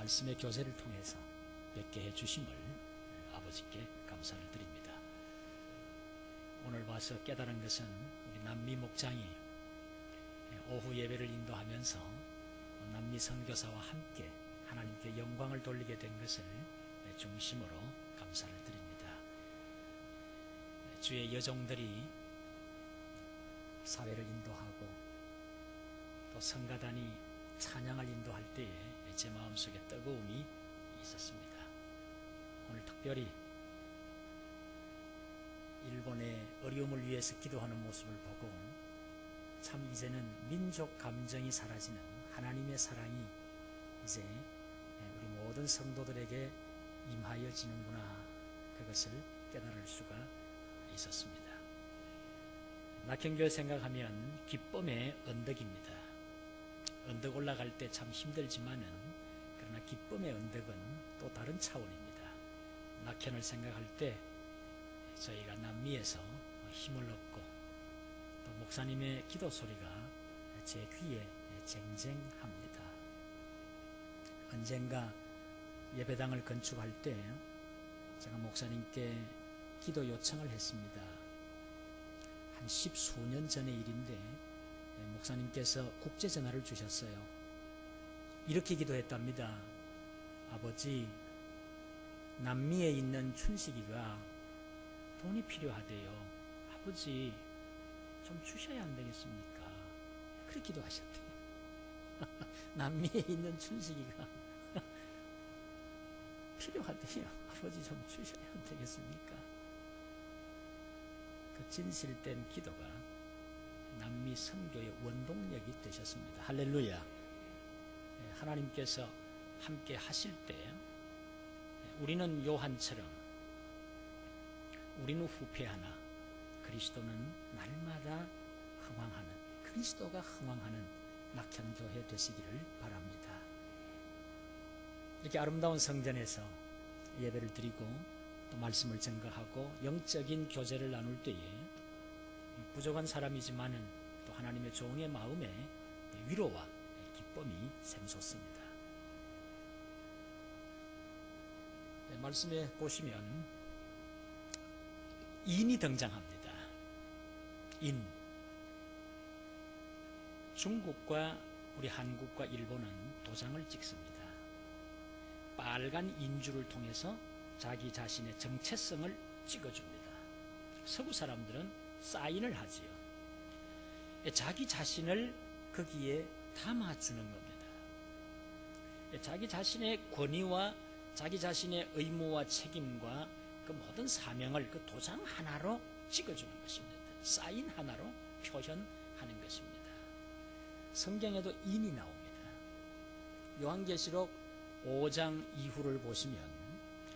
말씀의 교제를 통해서 뵙게 해주심을 아버지께 감사를 드립니다. 오늘 와서 깨달은 것은 우리 남미 목장이 오후 예배를 인도하면서 남미 선교사와 함께 하나님께 영광을 돌리게 된 것을 중심으로 감사를 드립니다. 주의 여종들이 사회를 인도하고 또 성가단이 찬양을 인도할 때에 제 마음속에 뜨거움이 있었습니다. 오늘 특별히 일본의 어려움을 위해서 기도하는 모습을 보고 참 이제는 민족 감정이 사라지는 하나님의 사랑이 이제 우리 모든 성도들에게 임하여지는구나, 그것을 깨달을 수가 있었습니다. 낙현교회 생각하면 기쁨의 언덕입니다. 언덕 올라갈 때 참 힘들지만은 그러나 기쁨의 언덕은 또 다른 차원입니다. 낙현을 생각할 때 저희가 남미에서 힘을 얻고 또 목사님의 기도 소리가 제 귀에 쟁쟁합니다. 언젠가 예배당을 건축할 때 제가 목사님께 기도 요청을 했습니다. 한 10수년 전의 일인데 목사님께서 국제전화를 주셨어요. 이렇게 기도했답니다. 아버지, 남미에 있는 춘식이가 돈이 필요하대요. 아버지, 좀 주셔야 안 되겠습니까? 그렇게 기도하셨대요. 남미에 있는 춘식이가 필요하대요. 아버지, 좀 주셔야 안 되겠습니까? 그 진실된 기도가 남미 선교의 원동력이 되셨습니다. 할렐루야. 하나님께서 함께 하실 때 우리는 요한처럼 우리는 후패하나 그리스도는 날마다 흥왕하는, 그리스도가 흥왕하는 낙현교회 되시기를 바랍니다. 이렇게 아름다운 성전에서 예배를 드리고 또 말씀을 증거하고 영적인 교제를 나눌 때에 부족한 사람이지만은 또 하나님의 종의 마음에 위로와 기쁨이 샘솟습니다. 말씀에 보시면 인이 등장합니다. 인. 중국과 우리 한국과 일본은 도장을 찍습니다. 빨간 인주를 통해서 자기 자신의 정체성을 찍어줍니다. 서구 사람들은 사인을 하지요. 자기 자신을 거기에 담아주는 겁니다. 자기 자신의 권위와 자기 자신의 의무와 책임과 그 모든 사명을 그 도장 하나로 찍어주는 것입니다. 사인 하나로 표현하는 것입니다. 성경에도 인이 나옵니다. 요한계시록 5장 이후를 보시면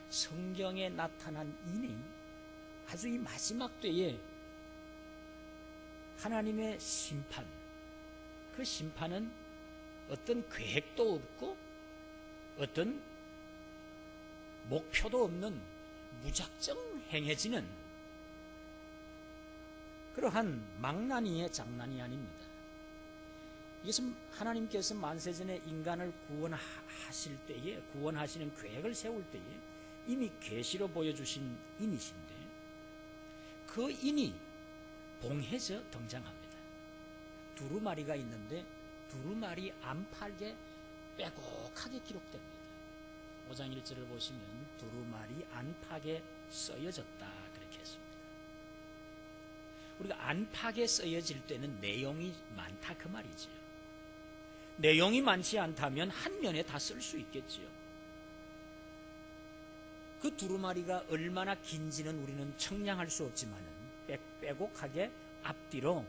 성경에 나타난 인이 아주 이 마지막 때에 하나님의 심판, 그 심판은 어떤 계획도 없고 어떤 목표도 없는 무작정 행해지는 그러한 망나니의 장난이 아닙니다. 이것은 하나님께서 만세전에 인간을 구원하실 때에, 구원하시는 계획을 세울 때에 이미 계시로 보여주신 인이신데 그 인이 봉해져 등장합니다. 두루마리가 있는데 두루마리 안팎에 빼곡하게 기록됩니다. 5장 1절을 보시면 두루마리 안팎에 쓰여졌다, 그렇게 했습니다. 우리가 안팎에 쓰여질 때는 내용이 많다, 그 말이지요. 내용이 많지 않다면 한 면에 다 쓸 수 있겠지요. 그 두루마리가 얼마나 긴지는 우리는 청량할 수 없지만은 빼곡하게 앞뒤로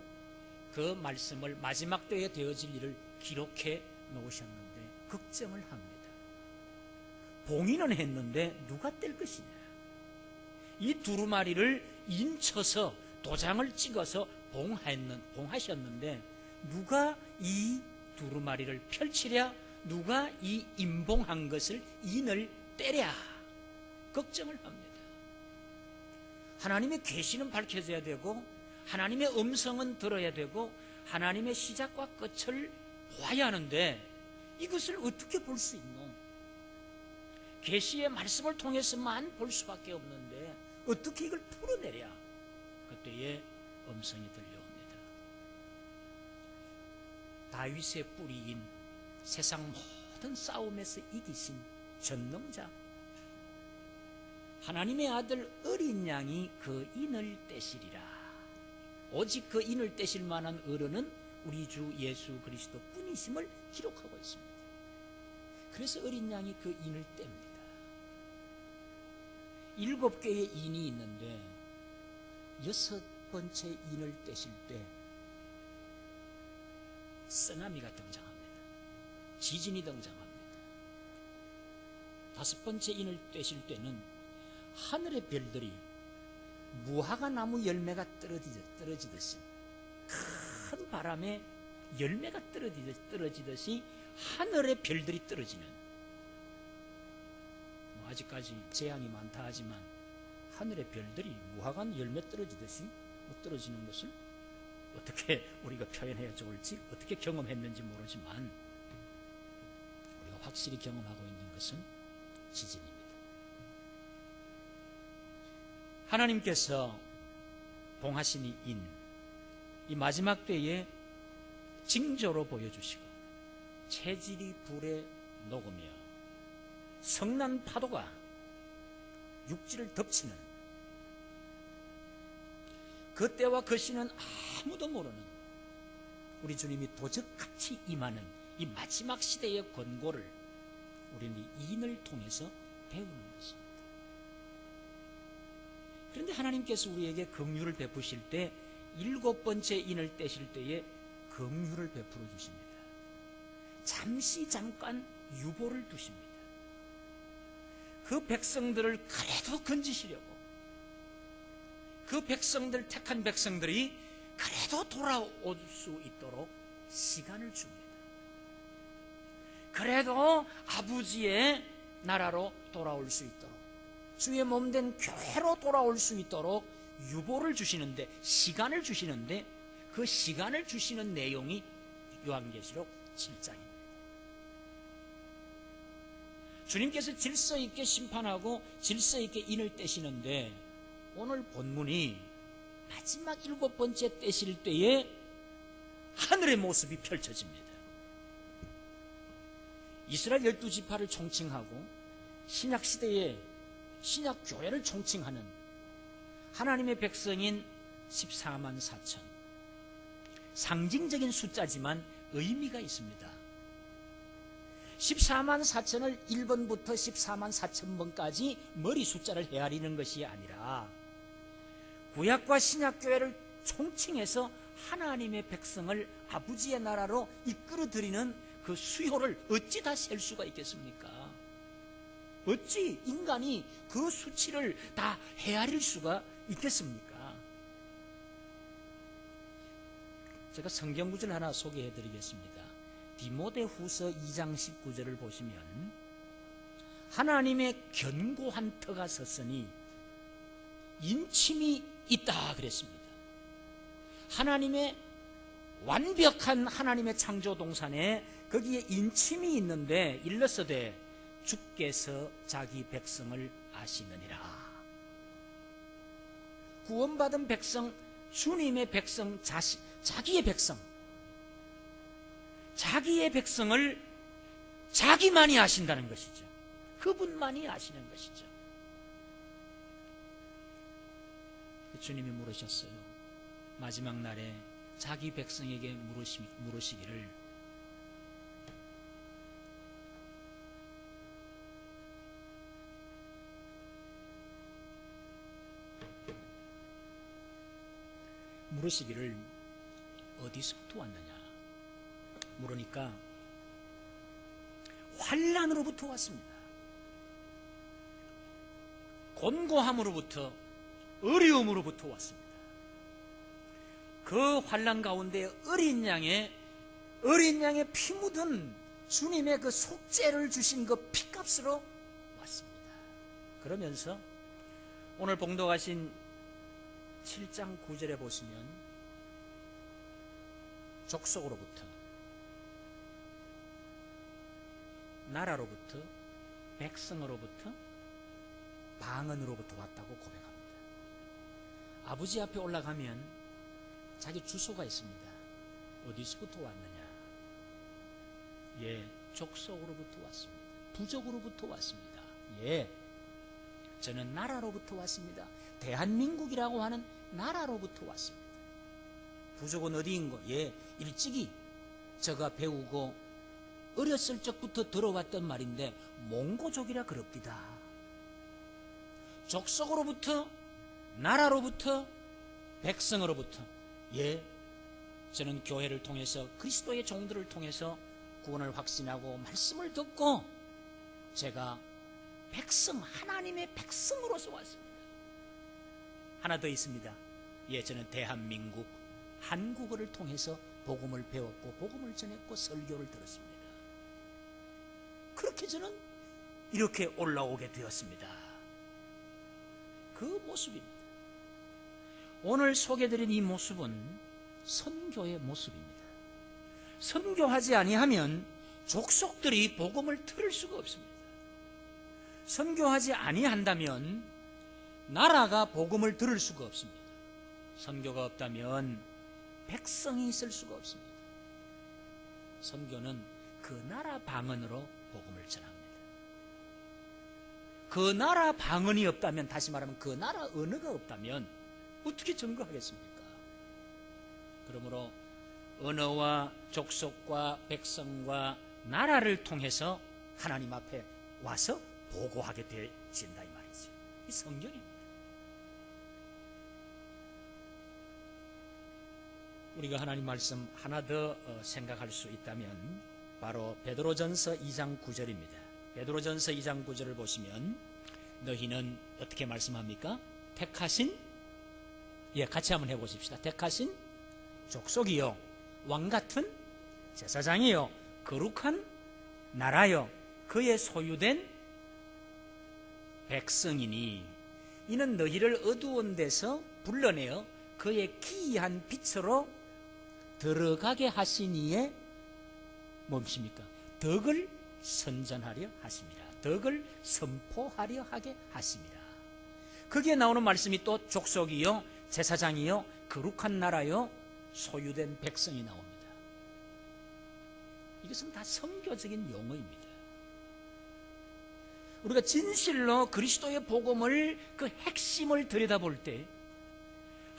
그 말씀을 마지막 때에 되어질 일을 기록해 놓으셨는데 걱정을 합니다. 봉인은 했는데 누가 뗄 것이냐. 이 두루마리를 인쳐서 도장을 찍어서 봉하셨는데 누가 이 두루마리를 펼치랴, 누가 이 인봉한 것을 인을 떼랴, 걱정을 합니다. 하나님의 계시는 밝혀져야 되고 하나님의 음성은 들어야 되고 하나님의 시작과 끝을 보아야 하는데 이것을 어떻게 볼 수 있노? 계시의 말씀을 통해서만 볼 수밖에 없는데 어떻게 이걸 풀어내랴? 그때에 음성이 들려옵니다. 다윗의 뿌리인 세상 모든 싸움에서 이기신 전능자, 하나님의 아들 어린 양이 그 인을 떼시리라. 오직 그 인을 떼실 만한 어른은 우리 주 예수 그리스도 뿐이심을 기록하고 있습니다. 그래서 어린 양이 그 인을 뗍니다. 7개의 인이 있는데 6번째 인을 떼실 때 쓰나미가 등장합니다. 지진이 등장합니다. 5번째 인을 떼실 때는 하늘의 별들이 무화과 나무 열매가 떨어지듯이 큰 바람에 열매가 떨어지듯이 하늘의 별들이 떨어지는, 아직까지 재앙이 많다 하지만 하늘의 별들이 무화과 열매 떨어지듯이 떨어지는 것을 어떻게 우리가 표현해야 좋을지, 어떻게 경험했는지 모르지만 우리가 확실히 경험하고 있는 것은 지진입니다. 하나님께서 봉하신 이 마지막 때에 징조로 보여주시고 체질이 불에 녹으며 성난 파도가 육지를 덮치는, 그 때와 그 시는 아무도 모르는 우리 주님이 도적같이 임하는 이 마지막 시대의 권고를 우리는 이 인을 통해서 배우는 것입니다. 그런데 하나님께서 우리에게 긍휼을 베푸실 때 7번째 인을 떼실 때에 긍휼을 베풀어 주십니다. 잠깐 유보를 두십니다. 그 백성들을 그래도 건지시려고, 그 백성들, 택한 백성들이 그래도 돌아올 수 있도록 시간을 줍니다. 그래도 아버지의 나라로 돌아올 수 있도록, 주의 몸된 교회로 돌아올 수 있도록 유보를 주시는데, 시간을 주시는데, 그 시간을 주시는 내용이 요한계시록 7장입니다. 주님께서 질서 있게 심판하고 질서 있게 인을 떼시는데, 오늘 본문이 마지막 7번째 떼실 때에 하늘의 모습이 펼쳐집니다. 이스라엘 12지파를 총칭하고 신약시대에 신약교회를 총칭하는 하나님의 백성인 14만 4천, 상징적인 숫자지만 의미가 있습니다. 14만 4천을 1번부터 14만 4천번까지 머리 숫자를 헤아리는 것이 아니라 구약과 신약교회를 총칭해서 하나님의 백성을 아버지의 나라로 이끌어들이는 그 수요를 어찌 다 셀 수가 있겠습니까? 어찌 인간이 그 수치를 다 헤아릴 수가 있겠습니까? 제가 성경 구절 하나 소개해 드리겠습니다. 디모데후서 2장 19절을 보시면 하나님의 견고한 터가 섰으니 인침이 있다 그랬습니다. 하나님의 완벽한 하나님의 창조 동산에 거기에 인침이 있는데 일러서되 주께서 자기 백성을 아시느니라. 구원받은 백성, 주님의 백성, 자기의 백성, 자기의 백성을 자기만이 아신다는 것이죠. 그분만이 아시는 것이죠. 주님이 물으셨어요. 마지막 날에 자기 백성에게 물으시기를 어디서부터 왔느냐 물으니까 환난으로부터 왔습니다. 곤고함으로부터, 어려움으로부터 왔습니다. 그 환난 가운데 어린 양의 피 묻은 주님의 그 속죄를 주신 그 피값으로 왔습니다. 그러면서 오늘 봉독하신 7장 9절에 보시면 족속으로부터, 나라로부터, 백성으로부터 방언으로부터 왔다고 고백합니다. 아버지 앞에 올라가면 자기 주소가 있습니다. 어디서부터 왔느냐? 예, 족속으로부터 왔습니다. 부족으로부터 왔습니다. 예, 저는 나라로부터 왔습니다. 대한민국이라고 하는 나라로부터 왔습니다. 부족은 어디인고? 예, 일찍이 제가 배우고 어렸을 적부터 들어왔던 말인데 몽고족이라 그럽디다. 족속으로부터, 나라로부터, 백성으로부터. 예, 저는 교회를 통해서 그리스도의 종들을 통해서 구원을 확신하고 말씀을 듣고 제가 백성, 하나님의 백성으로서 왔습니다. 하나 더 있습니다. 예, 저는 대한민국, 한국어를 통해서 복음을 배웠고 복음을 전했고 설교를 들었습니다. 그렇게 저는 이렇게 올라오게 되었습니다. 그 모습입니다. 오늘 소개드린 이 모습은 선교의 모습입니다. 선교하지 아니하면 족속들이 복음을 들을 수가 없습니다. 선교하지 아니한다면 나라가 복음을 들을 수가 없습니다. 선교가 없다면 백성이 있을 수가 없습니다. 선교는 그 나라 방언으로 복음을 전합니다. 그 나라 방언이 없다면, 다시 말하면 그 나라 언어가 없다면 어떻게 전거하겠습니까? 그러므로 언어와 족속과 백성과 나라를 통해서 하나님 앞에 와서 보고하게 되어진다 이 말이죠. 이 성경입니다. 우리가 하나님 말씀 하나 더 생각할 수 있다면 바로 베드로전서 2장 9절입니다. 베드로전서 2장 9절을 보시면 너희는 어떻게 말씀합니까? 택하신, 예, 같이 한번 해보십시다. 택하신 족속이요, 왕같은 제사장이요, 거룩한 나라요, 그의 소유된 백성이니 이는 너희를 어두운 데서 불러내어 그의 기이한 빛으로 들어가게 하시니에 뭡니까? 덕을 선전하려 하십니다. 덕을 선포하려 하게 하십니다. 거기에 나오는 말씀이 또 족속이요, 제사장이요, 거룩한 나라요, 소유된 백성이 나옵니다. 이것은 다 선교적인 용어입니다. 우리가 진실로 그리스도의 복음을, 그 핵심을 들여다볼 때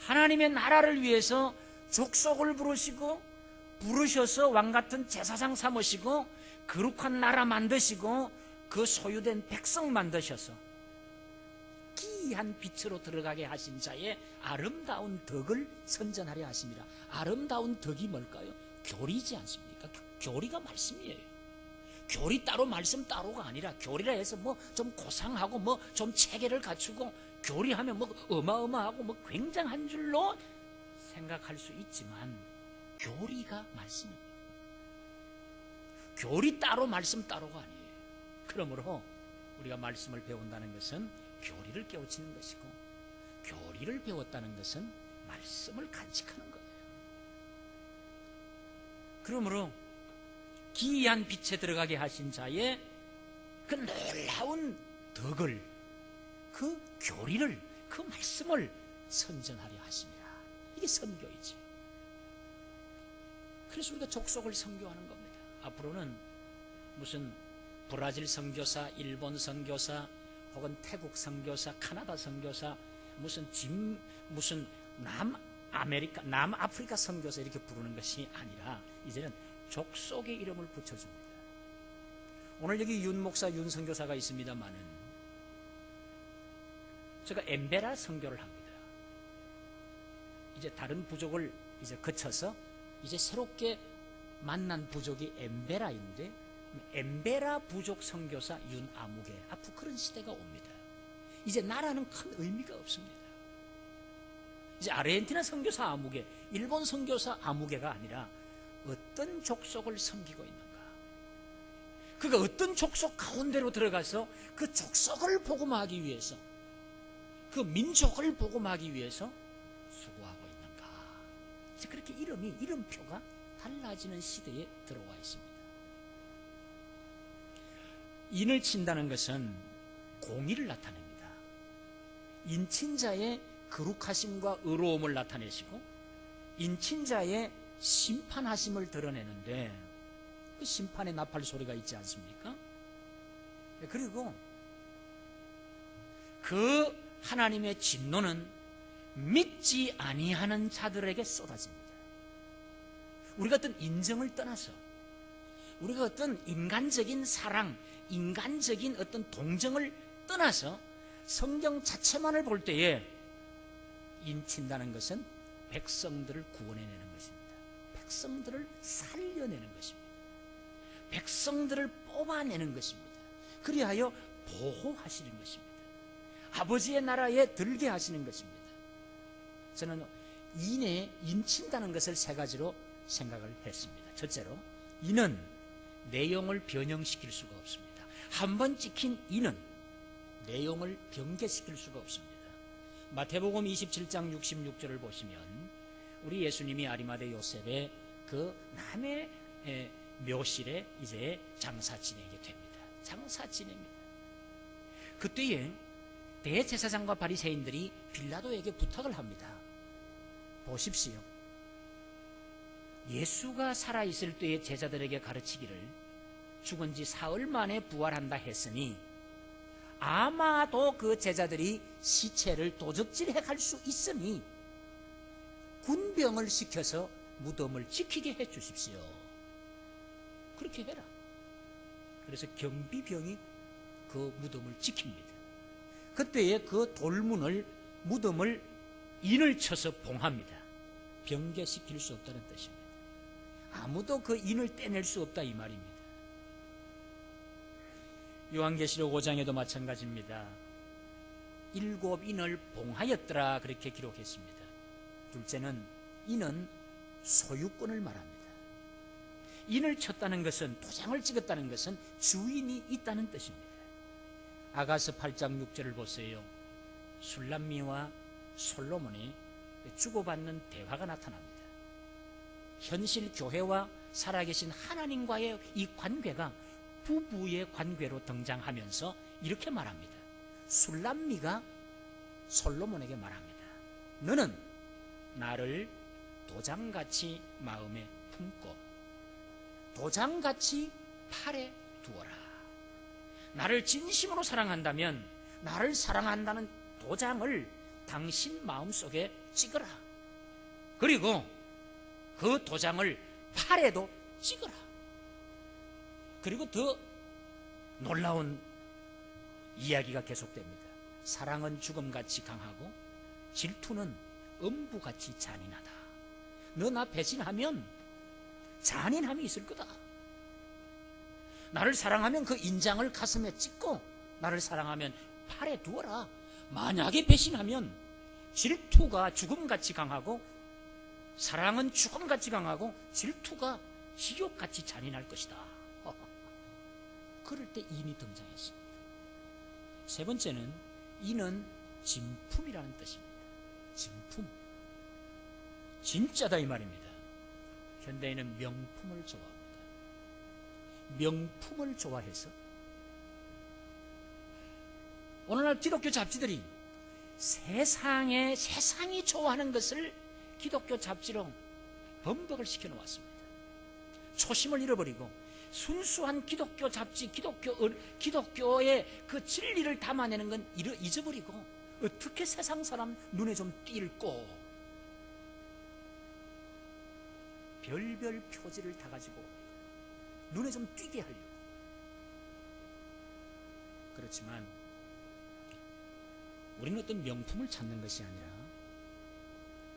하나님의 나라를 위해서 족속을 부르셔서 왕같은 제사장 삼으시고 거룩한 나라 만드시고 그 소유된 백성 만드셔서 기이한 빛으로 들어가게 하신 자의 아름다운 덕을 선전하려 하십니다. 아름다운 덕이 뭘까요? 교리지 않습니까? 교리가 말씀이에요. 교리 따로 말씀 따로가 아니라 교리라 해서 뭐 좀 고상하고 뭐 좀 체계를 갖추고 교리하면 뭐 어마어마하고 뭐 굉장한 줄로 생각할 수 있지만 교리가 말씀입니다. 교리 따로 말씀 따로가 아니에요. 그러므로 우리가 말씀을 배운다는 것은 교리를 깨우치는 것이고 교리를 배웠다는 것은 말씀을 간직하는 거예요. 그러므로 기이한 빛에 들어가게 하신 자의 그 놀라운 덕을, 그 교리를, 그 말씀을 선전하려 하십니다. 이게 선교이지. 그래서 우리가 족속을 선교하는 겁니다. 앞으로는 무슨 브라질 선교사, 일본 선교사, 혹은 태국 선교사, 카나다 선교사, 무슨 남아프리카 선교사 이렇게 부르는 것이 아니라 이제는 족속의 이름을 붙여줍니다. 오늘 여기 윤 목사, 윤 선교사가 있습니다만은 제가 엠베라 선교를 합니다. 이제 다른 부족을 이제 거쳐서 이제 새롭게 만난 부족이 엠베라인데 엠베라 부족 선교사 윤아무개, 앞으로 그런 시대가 옵니다. 이제 나라는 큰 의미가 없습니다. 이제 아르헨티나 선교사 아무개, 일본 선교사 아무개가 아니라 어떤 족속을 섬기고 있는가, 그가 어떤 족속 가운데로 들어가서 그 족속을 복음하기 위해서, 그 민족을 복음하기 위해서 수고하고 있는가. 이제 그렇게 이름표가 달라지는 시대에 들어와 있습니다. 인을 친다는 것은 공의를 나타냅니다. 인친자의 거룩하심과 의로움을 나타내시고 인친자의 심판하심을 드러내는데 그 심판의 나팔 소리가 있지 않습니까? 그리고 그 하나님의 진노는 믿지 아니하는 자들에게 쏟아집니다. 우리가 어떤 인정을 떠나서 우리가 어떤 인간적인 사랑, 인간적인 어떤 동정을 떠나서 성경 자체만을 볼 때에 인친다는 것은 백성들을 구원해내는 것입니다. 백성들을 살려내는 것입니다. 백성들을 뽑아내는 것입니다. 그리하여 보호하시는 것입니다. 아버지의 나라에 들게 하시는 것입니다. 저는 인친다는 것을 세 가지로 생각을 했습니다. 첫째로, 인은 내용을 변형시킬 수가 없습니다. 한번 찍힌 인은 내용을 변개시킬 수가 없습니다. 마태복음 27장 66절을 보시면 우리 예수님이 아리마대 요셉의 그 남의 묘실에 이제 장사 지내게 됩니다. 장사 지냅니다. 그때에 대제사장과 바리새인들이 빌라도에게 부탁을 합니다. 보십시오. 예수가 살아있을 때의 제자들에게 가르치기를 죽은 지 사흘 만에 부활한다 했으니 아마도 그 제자들이 시체를 도적질해 갈 수 있으니 군병을 시켜서 무덤을 지키게 해 주십시오. 그렇게 해라. 그래서 경비병이 그 무덤을 지킵니다. 그때에 그 돌문을 무덤을 인을 쳐서 봉합니다. 변개시킬 수 없다는 뜻입니다. 아무도 그 인을 떼낼 수 없다 이 말입니다. 요한계시록 5장에도 마찬가지입니다. 7 인을 봉하였더라 그렇게 기록했습니다. 둘째는 인은 소유권을 말합니다. 인을 쳤다는 것은, 도장을 찍었다는 것은 주인이 있다는 뜻입니다. 아가서 8장 6절을 보세요. 술람미와 솔로몬의 주고받는 대화가 나타납니다. 현실 교회와 살아계신 하나님과의 이 관계가 부부의 관계로 등장하면서 이렇게 말합니다. 술람미가 솔로몬에게 말합니다. 너는 나를 도장같이 마음에 품고 도장같이 팔에 두어라. 나를 진심으로 사랑한다면 나를 사랑한다는 도장을 당신 마음속에 찍어라. 그리고 그 도장을 팔에도 찍어라. 그리고 더 놀라운 이야기가 계속됩니다. 사랑은 죽음같이 강하고 질투는 음부같이 잔인하다. 너 나 배신하면 잔인함이 있을 거다. 나를 사랑하면 그 인장을 가슴에 찍고 나를 사랑하면 팔에 두어라. 만약에 배신하면 질투가 죽음같이 강하고 사랑은 죽음같이 강하고 질투가 지옥같이 잔인할 것이다. 그럴 때 인이 등장했습니다. 세 번째는 인은 진품이라는 뜻입니다. 진품. 진짜다 이 말입니다. 현대인은 명품을 좋아합니다. 명품을 좋아해서 오늘날 기독교 잡지들이 세상이 좋아하는 것을 기독교 잡지로 범벅을 시켜놓았습니다. 초심을 잃어버리고 순수한 기독교 잡지, 기독교의 그 진리를 담아내는 건 잊어버리고 어떻게 세상 사람 눈에 좀 띌고 별별 표지를 다 가지고 눈에 좀 띄게 하려고. 그렇지만 우리는 어떤 명품을 찾는 것이 아니라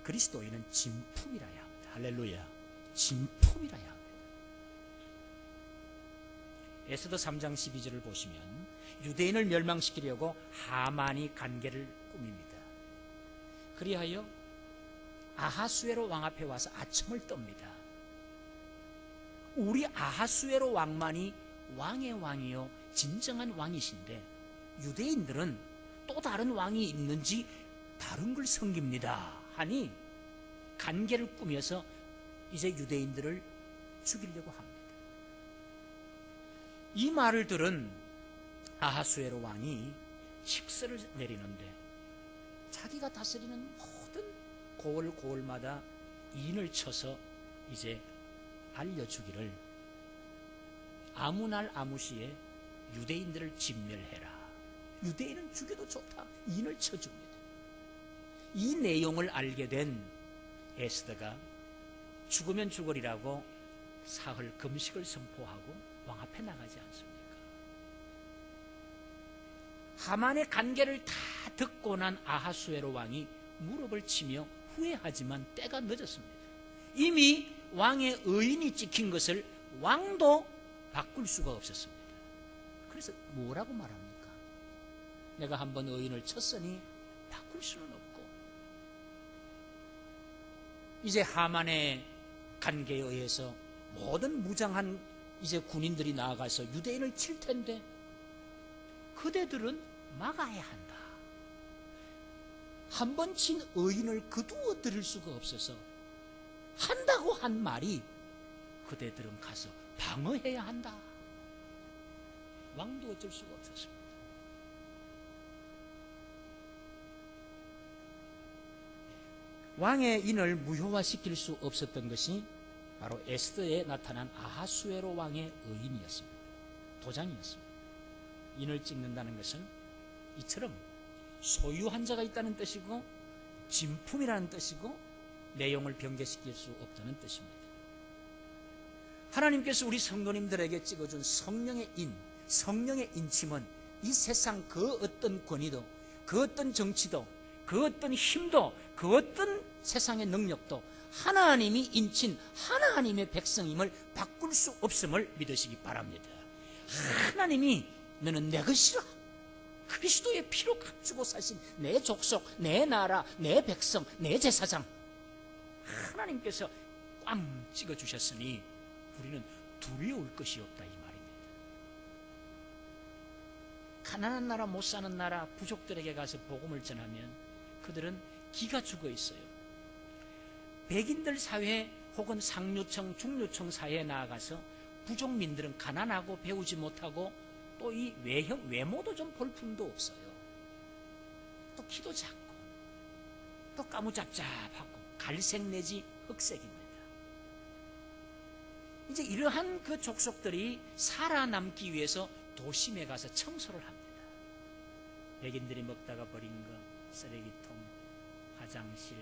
그리스도인은 진품이라야 합니다. 할렐루야. 진품이라야 합니다. 에스더 3장 12절을 보시면 유대인을 멸망시키려고 하만이 간계를 꾸밉니다. 그리하여 아하수에로 왕 앞에 와서 아첨을 떱니다. 우리 아하수에로 왕만이 왕의 왕이요 진정한 왕이신데 유대인들은 또 다른 왕이 있는지 다른 걸 섬깁니다 하니 간계를 꾸며서 이제 유대인들을 죽이려고 합니다. 이 말을 들은 아하수에로 왕이 칙서를 내리는데 자기가 다스리는 모든 고을마다 인을 쳐서 이제 알려주기를 아무 날 아무 시에 유대인들을 진멸해라. 유대인은 죽여도 좋다. 인을 쳐줍니다. 이 내용을 알게 된 에스더가 죽으면 죽으리라고 사흘 금식을 선포하고 왕 앞에 나가지 않습니까? 하만의 간계를 다 듣고 난 아하수에로 왕이 무릎을 치며 후회하지만 때가 늦었습니다. 이미 왕의 의인이 찍힌 것을 왕도 바꿀 수가 없었습니다. 그래서 뭐라고 말합니까? 내가 한번 의인을 쳤으니 바꿀 수는 없고, 이제 하만의 간계에 의해서 모든 무장한 이제 군인들이 나아가서 유대인을 칠 텐데 그대들은 막아야 한다. 한 번 친 의인을 거두어 들일 수가 없어서 한다고 한 말이 그대들은 가서 방어해야 한다. 왕도 어쩔 수가 없었습니다. 왕의 인을 무효화시킬 수 없었던 것이 바로 에스더에 나타난 아하수에로 왕의 의인이었습니다. 도장이었습니다. 인을 찍는다는 것은 이처럼 소유한 자가 있다는 뜻이고 진품이라는 뜻이고 내용을 변개시킬 수 없다는 뜻입니다. 하나님께서 우리 성도님들에게 찍어준 성령의 인, 성령의 인침은 이 세상 그 어떤 권위도, 그 어떤 정치도, 그 어떤 힘도, 그 어떤 세상의 능력도 하나님이 인친 하나님의 백성임을 바꿀 수 없음을 믿으시기 바랍니다. 하나님이 너는 내 것이라, 그리스도의 피로 감추고 사신 내 족속, 내 나라, 내 백성, 내 제사장, 하나님께서 꽝 찍어주셨으니 우리는 두려울 것이 없다, 이 말입니다. 가난한 나라, 못 사는 나라 부족들에게 가서 복음을 전하면 그들은 기가 죽어 있어요. 백인들 사회 혹은 상류층, 중류층 사회에 나아가서 부족민들은 가난하고 배우지 못하고 또 이 외모도 좀 볼품도 없어요. 또 키도 작고 또 까무잡잡하고 갈색 내지 흑색입니다. 이제 이러한 그 족속들이 살아남기 위해서 도심에 가서 청소를 합니다. 백인들이 먹다가 버린 거, 쓰레기통, 화장실,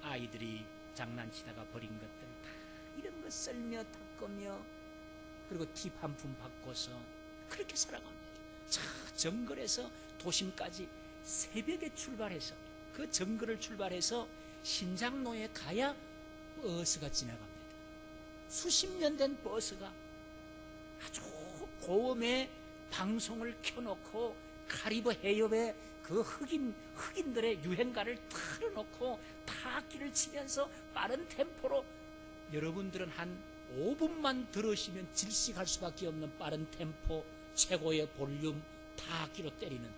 아이들이 장난치다가 버린 것들 다 이런 거 썰며 닦으며 그리고 팁 한 푼 받고서 그렇게 살아갑니다. 저 정글에서 도심까지 새벽에 출발해서 그 정글을 출발해서 신장로에 가야 버스가 지나갑니다. 수십 년 된 버스가 아주 고음의 방송을 켜놓고 카리브 해협에 그 흑인들의 유행가를 틀어놓고 타악기를 치면서 빠른 템포로, 여러분들은 한 5분만 들으시면 질식할 수밖에 없는 빠른 템포, 최고의 볼륨, 타악기로 때리는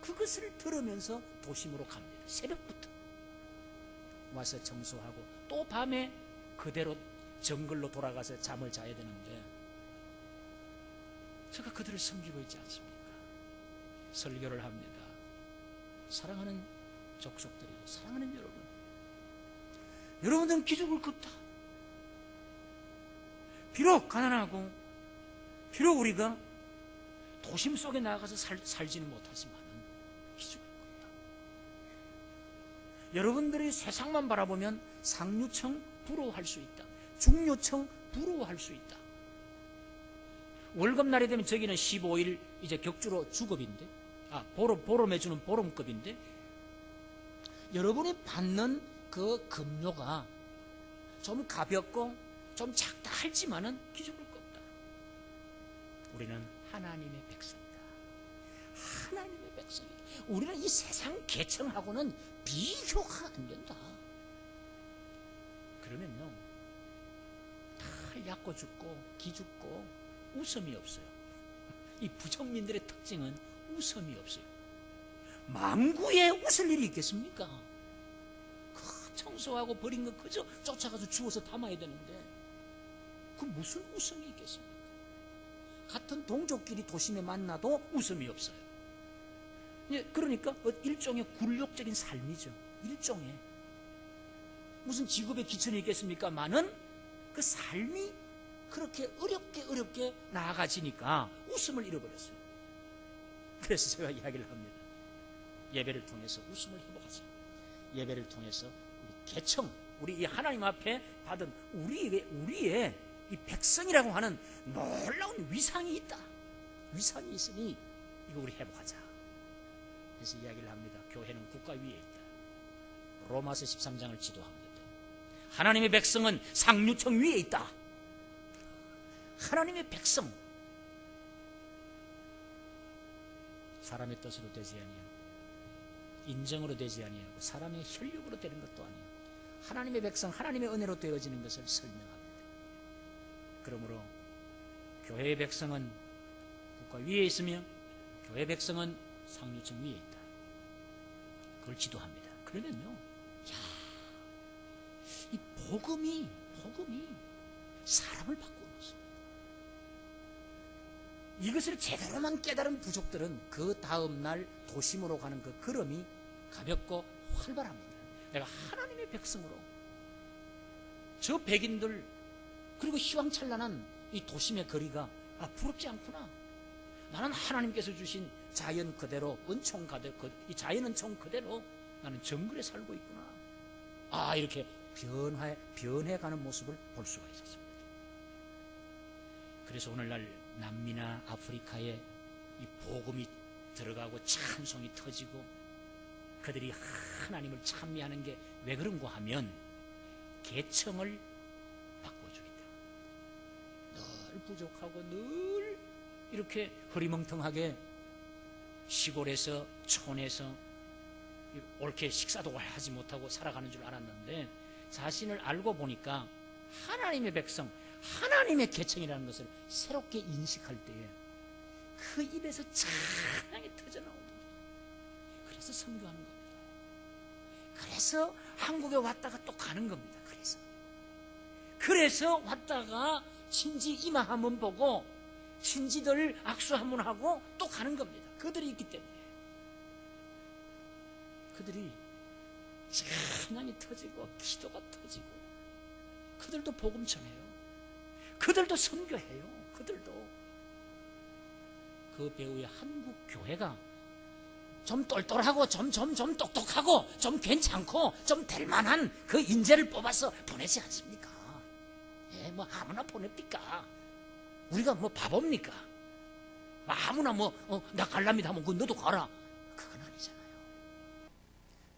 그것을 들으면서 도심으로 갑니다. 새벽부터 와서 청소하고 또 밤에 그대로 정글로 돌아가서 잠을 자야 되는데 제가 그들을 섬기고 있지 않습니까? 설교를 합니다. 사랑하는 족속들이, 사랑하는 여러분, 여러분들은 기죽을 것 없다. 비록 가난하고 비록 우리가 도심 속에 나가서 살지는 못하지만 기죽을 것 없다. 여러분들이 세상만 바라보면 상류층 부러워할 수 있다. 중류층 부러워할 수 있다. 월급날이 되면 저기는 15일 이제 격주로 주급인데, 보름에 주는 보름급인데, 여러분이 받는 그 급료가 좀 가볍고 좀 작다 할지만은 기죽을 것 없다. 우리는 하나님의 백성이다. 하나님의 백성이다. 우리는 이 세상 계층하고는 비교가 안 된다. 그러면요, 다 얕고 죽고 기죽고 웃음이 없어요. 이 부족민들의 특징은 웃음이 없어요. 망구에 웃을 일이 있겠습니까? 그 청소하고 버린 거 그저 쫓아가서 주워서 담아야 되는데 그 무슨 웃음이 있겠습니까? 같은 동족끼리 도심에 만나도 웃음이 없어요. 그러니까 일종의 굴욕적인 삶이죠. 일종의. 무슨 직업에 기천이 있겠습니까? 많은 그 삶이 그렇게 어렵게 나아가지니까 웃음을 잃어버렸어요. 그래서 제가 이야기를 합니다. 예배를 통해서 웃음을 회복하자. 예배를 통해서 우리 개청, 우리 이 하나님 앞에 받은 우리의 이 백성이라고 하는 놀라운 위상이 있다. 위상이 있으니 이거 우리 회복하자. 그래서 이야기를 합니다. 교회는 국가 위에 있다. 로마서 13장을 지도합니다. 하나님의 백성은 상류층 위에 있다. 하나님의 백성, 사람의 뜻으로 되지 아니하고 인정으로 되지 아니하고 사람의 혈육으로 되는 것도 아니고 하나님의 백성, 하나님의 은혜로 되어지는 것을 설명합니다. 그러므로 교회의 백성은 국가 위에 있으며 교회 백성은 상류층 위에 있다. 그걸 지도합니다. 그러면요, 이 복음이 사람을 바꾸는 것입니다. 이것을 제대로만 깨달은 부족들은 그 다음날 도심으로 가는 그 걸음이 가볍고 활발합니다. 내가 하나님의 백성으로 저 백인들 그리고 희망찬란한 이 도심의 거리가 부럽지 않구나. 나는 하나님께서 주신 자연 그대로 은총 그대로, 이 자연 은총 그대로 나는 정글에 살고 있구나. 이렇게 변해가는 모습을 볼 수가 있었습니다. 그래서 오늘날 남미나 아프리카에 이 복음이 들어가고 찬송이 터지고 그들이 하나님을 찬미하는 게 왜 그런가 하면 계층을 바꿔주기 때문에 늘 부족하고 늘 이렇게 흐리멍텅하게 시골에서 촌에서 옳게 식사도 하지 못하고 살아가는 줄 알았는데 자신을 알고 보니까 하나님의 백성, 하나님의 계층이라는 것을 새롭게 인식할 때에 그 입에서 찬양이 터져나옵니다. 그래서 선교하는 겁니다. 그래서 한국에 왔다가 또 가는 겁니다. 그래서 왔다가 친지 이마 한번 보고 친지들 악수 한번 하고 또 가는 겁니다. 그들이 있기 때문에. 그들이 찬양이 터지고 기도가 터지고 그들도 복음 전해요. 그들도 선교해요. 그들도. 그 배후에 한국 교회가 좀 똘똘하고 좀 똑똑하고 좀 괜찮고 좀 될 만한 그 인재를 뽑아서 보내지 않습니까? 뭐 아무나 보냅니까? 우리가 뭐 바보입니까? 아무나 나 갈랍니다 하면 너도 가라. 그건 아니잖아요.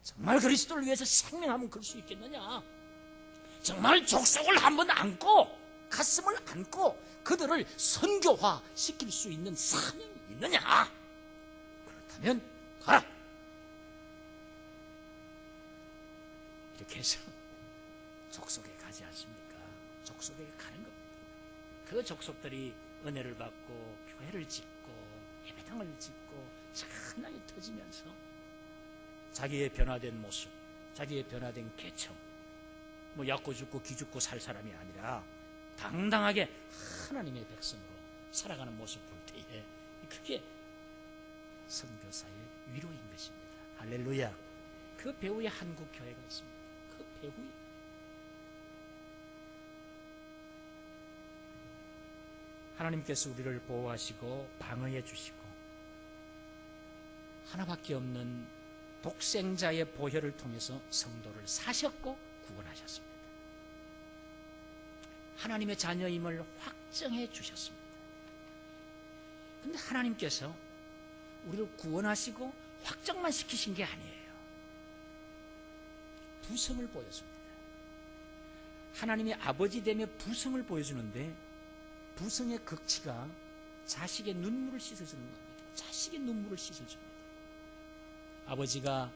정말 그리스도를 위해서 생명하면 그럴 수 있겠느냐? 정말 족속을 한번 안고 가슴을 안고 그들을 선교화 시킬 수 있는 사명이 있느냐? 그렇다면 가라. 이렇게 해서 족속에 가지 않습니까? 족속에 가는 겁니다. 그 족속들이 은혜를 받고 교회를 짓고 예배당을 짓고 찬양이 터지면서 자기의 변화된 모습, 자기의 변화된 계층, 얕고 죽고 기죽고 살 사람이 아니라 당당하게 하나님의 백성으로 살아가는 모습 볼 때에 그게 선교사의 위로인 것입니다. 할렐루야. 그 배후에 한국 교회가 있습니다. 그 배후에 하나님께서 우리를 보호하시고 방어해 주시고 하나밖에 없는 독생자의 보혈을 통해서 성도를 사셨고 구원하셨습니다. 하나님의 자녀임을 확정해 주셨습니다. 그런데 하나님께서 우리를 구원하시고 확정만 시키신 게 아니에요. 부성을 보여줍니다. 하나님의 아버지되며 부성을 보여주는데 부성의 극치가 자식의 눈물을 씻어주는 겁니다. 자식의 눈물을 씻어줍니다. 아버지가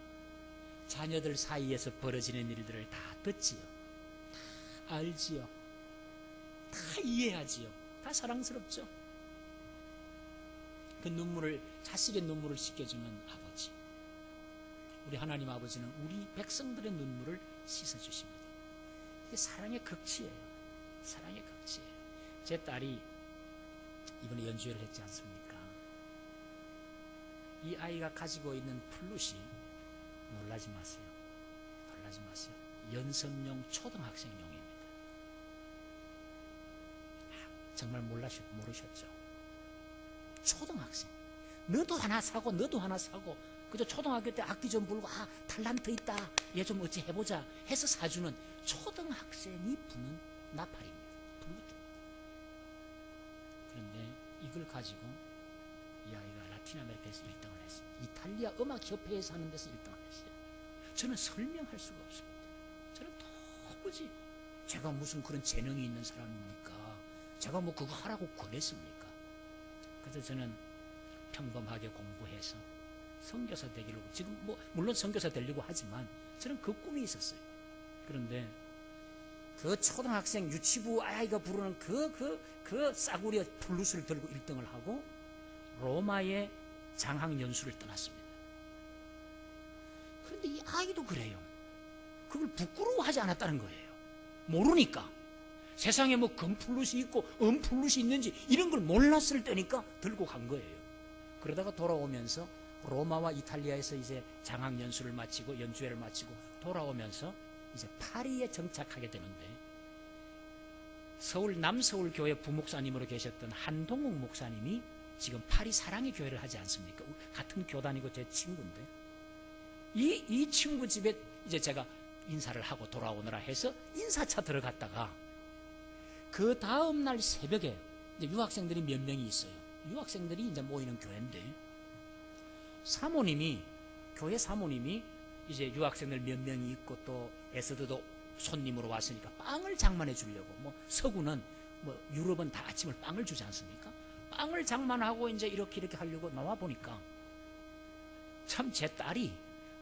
자녀들 사이에서 벌어지는 일들을 다 듣지요. 다 알지요. 다 이해하지요. 다 사랑스럽죠. 그 눈물을, 자식의 눈물을 씻겨주는 아버지. 우리 하나님 아버지는 우리 백성들의 눈물을 씻어주십니다. 이게 사랑의 극치예요. 사랑의 극치예요. 제 딸이 이번에 연주회를 했지 않습니까? 이 아이가 가지고 있는 플룻이 놀라지 마세요. 놀라지 마세요. 연습용 초등학생용입니다. 정말 모르셨죠? 초등학생. 너도 하나 사고 너도 하나 사고 그저 초등학교 때 악기 좀 불고 탤런트 있다 얘 좀 어찌 해보자 해서 사주는 초등학생이 부는 나팔입니다. 플루트. 그런데 이걸 가지고 이 아이가 라틴 아메리카에서 1등을 했어요. 이탈리아 음악협회에서 하는 데서 1등을 했어요. 저는 설명할 수가 없습니다. 저는 도무지 제가 무슨 그런 재능이 있는 사람입니까? 제가 뭐 그거 하라고 권했습니까? 그래서 저는 평범하게 공부해서 선교사 되기로, 지금 뭐 물론 선교사 되려고 하지만 저는 그 꿈이 있었어요. 그런데 그 초등학생 유치부 아이가 부르는 그 싸구려 플룻을 들고 1등을 하고 로마의 장학 연수를 떠났습니다. 그런데 이 아이도 그래요. 그걸 부끄러워하지 않았다는 거예요. 모르니까. 세상에 뭐 금플룻이 있고 은플룻이 있는지 이런 걸 몰랐을 때니까 들고 간 거예요. 그러다가 돌아오면서 로마와 이탈리아에서 이제 장학 연수를 마치고 연주회를 마치고 돌아오면서 이제 파리에 정착하게 되는데, 서울 남서울 교회 부목사님으로 계셨던 한동욱 목사님이 지금 파리 사랑의 교회를 하지 않습니까? 같은 교단이고 제 친구인데, 이 친구 집에 이제 제가 인사를 하고 돌아오느라 해서 인사차 들어갔다가 그 다음 날 새벽에 이제 유학생들이 몇 명이 있어요. 유학생들이 이제 모이는 교회인데, 교회 사모님이 이제 유학생들 몇 명이 있고 또 에스더도 손님으로 왔으니까 빵을 장만해 주려고, 뭐 서구는 뭐 유럽은 다 아침을 빵을 주지 않습니까? 빵을 장만하고 이제 이렇게 하려고 나와 보니까 참 제 딸이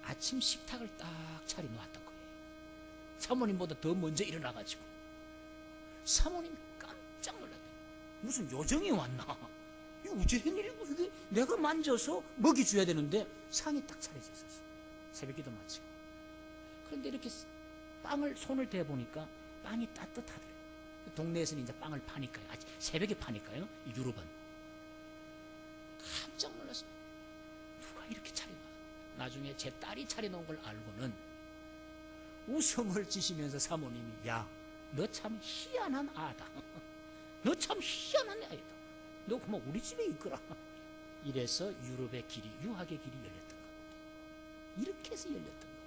아침 식탁을 딱 차려 놓았던 거예요. 사모님보다 더 먼저 일어나가지고 사모님이 깜짝 놀랐대요. 무슨 요정이 왔나? 이거 어째 된 일이고, 이게 내가 만져서 먹이 줘야 되는데 상이 딱 차려져 있었어. 새벽기도 마치고. 그런데 이렇게 빵을 손을 대보니까 빵이 따뜻하더래요. 동네에서는 이제 빵을 파니까요. 새벽에 파니까요. 유럽은. 깜짝 놀랐어요. 누가 이렇게 차려놔? 나중에 제 딸이 차려놓은 걸 알고는 웃음을 지시면서 사모님이, 야, 너 참 희한한 아다. 너 참 희한한 아이다. 너 그만 우리 집에 있거라. 이래서 유럽의 길이, 유학의 길이 열렸던 겁니다. 이렇게 해서 열렸던 겁니다.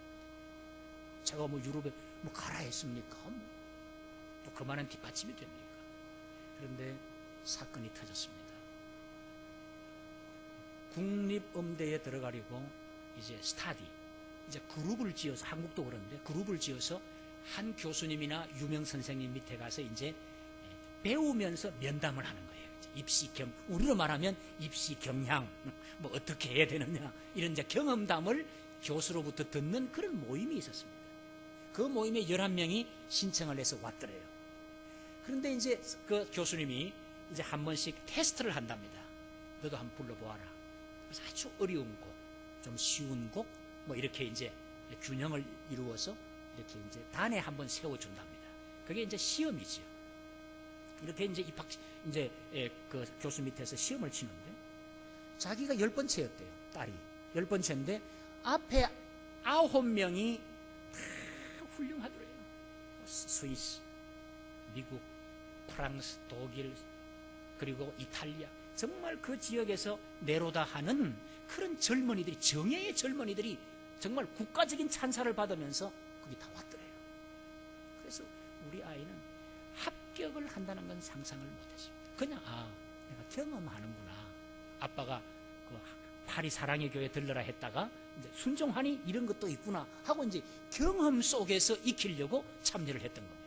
제가 뭐 유럽에 뭐 가라 했습니까? 또 그만한 뒷받침이 됩니까? 그런데 사건이 터졌습니다. 국립음대에 들어가려고 이제 이제 그룹을 지어서, 한국도 그런데 그룹을 지어서 한 교수님이나 유명 선생님 밑에 가서 이제 배우면서 면담을 하는 거예요. 우리로 말하면 입시 경향, 뭐 어떻게 해야 되느냐, 이런 이제 경험담을 교수로부터 듣는 그런 모임이 있었습니다. 그 모임에 11명이 신청을 해서 왔더래요. 그런데 이제 그 교수님이 이제 한 번씩 테스트를 한답니다. 너도 한번 불러보아라. 그래서 아주 어려운 곡, 좀 쉬운 곡, 뭐 이렇게 이제 균형을 이루어서 이렇게 이제 단에 한번 세워준답니다. 그게 이제 시험이지요. 이렇게 이제 그 교수 밑에서 시험을 치는데, 자기가 10번째였대요. 딸이 10번째인데 앞에 9명이 다 훌륭하더래요. 스위스, 미국, 프랑스, 독일, 그리고 이탈리아, 정말 그 지역에서 내로다 하는 그런 젊은이들이, 정예의 젊은이들이 정말 국가적인 찬사를 받으면서 거기 다 왔더래요. 그래서 우리 아이는 합격을 한다는 건 상상을 못했습니다. 그냥 내가 경험하는구나. 아빠가 그 파리 사랑의 교회 들러라 했다가 이제 순종하니 이런 것도 있구나 하고 이제 경험 속에서 익히려고 참여를 했던 겁니다.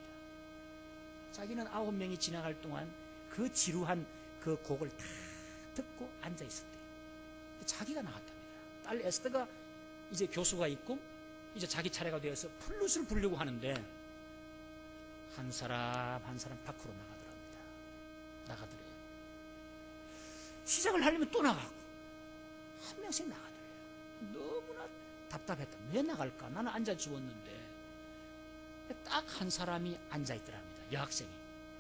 자기는 9명이 지나갈 동안 그 지루한 그 곡을 다 듣고 앉아 있었대요. 자기가 나갔답니다. 딸 에스더가 이제 교수가 있고 이제 자기 차례가 되어서 플룻을 불려고 하는데 한 사람 한 사람 밖으로 나가더래요. 시작을 하려면 또 나가고 한 명씩 나가더래요. 너무나 답답했다. 왜 나갈까? 나는 앉아 주었는데. 딱 한 사람이 앉아 있더랍니다. 여학생이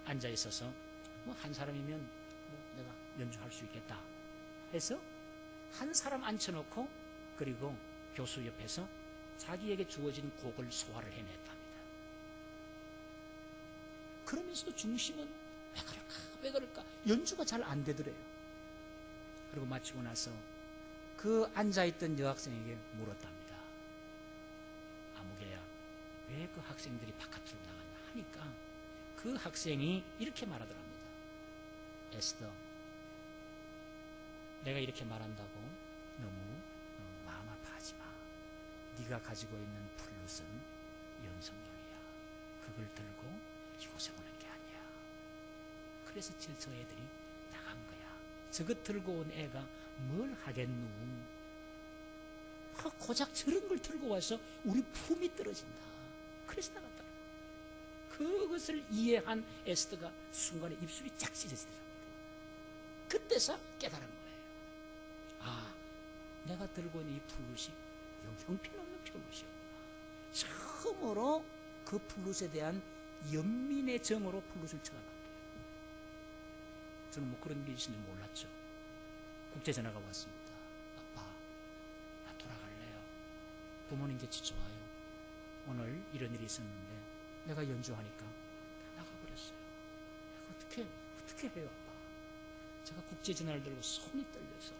앉아 있어서 뭐 한 사람이면 내가 연주할 수 있겠다 해서 한 사람 앉혀놓고 그리고 교수 옆에서 자기에게 주어진 곡을 소화를 해냈답니다. 그러면서도 중심은 왜 그럴까? 연주가 잘 안 되더래요. 그리고 마치고 나서 그 앉아있던 여학생에게 물었답니다. 아무개야, 왜 그 학생들이 바깥으로 나갔냐 하니까 그 학생이 이렇게 말하더랍니다. 에스더, 내가 이렇게 말한다고 너무 마음 아파하지 마. 네가 가지고 있는 플룻은 연성용이야. 그걸 들고 이곳에 오는 게 아니야. 그래서 저 애들이 나간 거야. 저것 들고 온 애가 뭘 하겠누? 고작 저런 걸 들고 와서 우리 품이 떨어진다. 그래서 나갔다. 그것을 이해한 에스더가 순간에 입술이 쫙 찢어지더라고요. 그때서 깨달은 거예요. 아, 내가 들고 있는 이 플룻이 형편없는 플룻이었구나. 처음으로 그 플룻에 대한 연민의 정으로 플룻을 쳐다봤대요. 저는 뭐 그런 게 있을 줄 몰랐죠. 국제전화가 왔습니다. 아빠, 나 돌아갈래요. 부모님 곁이 좋아요. 오늘 이런 일이 있었는데 내가 연주하니까 다 나가버렸어요. 내가 어떻게 해요, 아빠? 제가 국제전화를 들고 손이 떨려서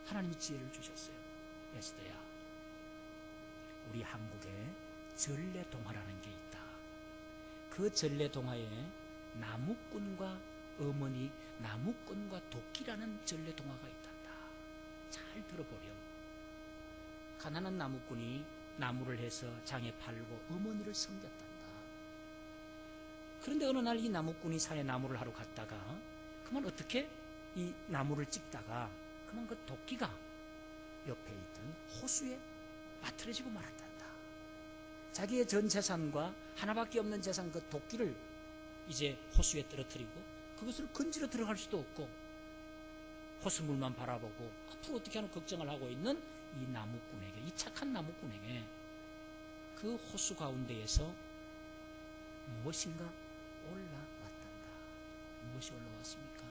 하나님이 지혜를 주셨어요. 에스더야, 우리 한국에 전래동화라는 게 있다. 그 전래동화에 나무꾼과 어머니, 나무꾼과 도끼라는 전래동화가 있단다. 잘 들어보렴. 가난한 나무꾼이 나무를 해서 장에 팔고 어머니를 섬겼단다. 그런데 어느 날 이 나무꾼이 산에 나무를 하러 갔다가 그만 어떻게 이 나무를 찍다가 그만 그 도끼가 옆에 있던 호수에 빠뜨려지고 말았단다. 자기의 전 재산과 하나밖에 없는 재산 그 도끼를 이제 호수에 떨어뜨리고 그것을 건지러 들어갈 수도 없고 호수물만 바라보고 앞으로 어떻게 하는 걱정을 하고 있는 이 나무꾼에게, 이 착한 나무꾼에게 그 호수 가운데에서 무엇인가 올라왔단다. 무엇이 올라왔습니까?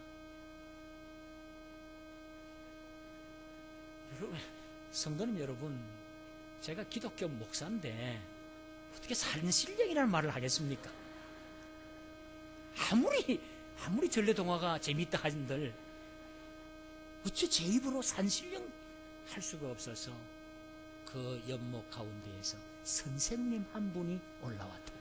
여러분, 성도님 여러분, 제가 기독교 목사인데 어떻게 산신령이라는 말을 하겠습니까? 아무리 전래동화가 재밌다 하신들 어째 제 입으로 산신령 할 수가 없어서 그 연못 가운데에서 선생님 한 분이 올라왔다.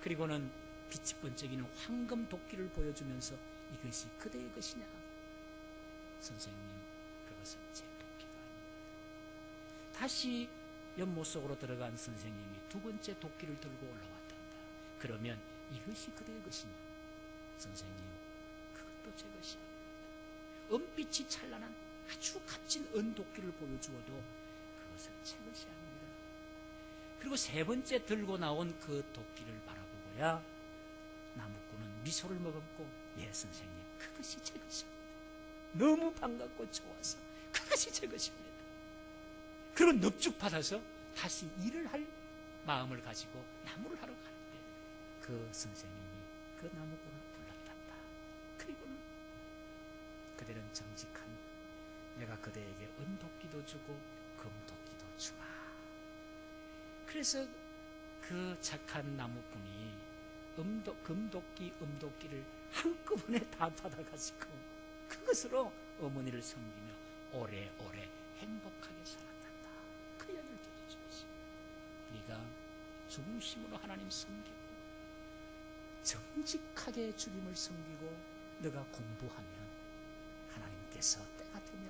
그리고는 빛이 번쩍이는 황금 도끼를 보여주면서 이것이 그대의 것이냐? 선생님, 그것은 제 도끼가 아닙니다. 다시 연못 속으로 들어간 선생님이 두 번째 도끼를 들고 올라왔단다. 그러면 이것이 그대의 것이니? 선생님, 그것도 제 것이니? 은빛이 찬란한 아주 값진 은도끼를 보여주어도 그것은 제 것이 아닙니다. 그리고 세 번째 들고 나온 그 도끼를 바라보고야 나무꾼은 미소를 머금고, 예 선생님, 그것이 제 것입니다. 너무 반갑고 좋아서 그것이 제 것입니다. 그리고 넙죽 받아서 다시 일을 할 마음을 가지고 나무를 하러 갈 때 그 선생님이 그 나무꾼을 불렀단다. 그리고는 그대는 정직한, 내가 그대에게 은도끼도 주고 금도끼도 주마. 그래서 그 착한 나무꾼이 금도끼, 은도끼를 한꺼번에 다 받아가지고 그것으로 어머니를 섬기며 오래오래 행복하게 살았단다. 그 이야기를 들려주면서 네가 중심으로 하나님 섬기고 정직하게 주님을 섬기고 네가 공부하면 하나님께서 때가 되면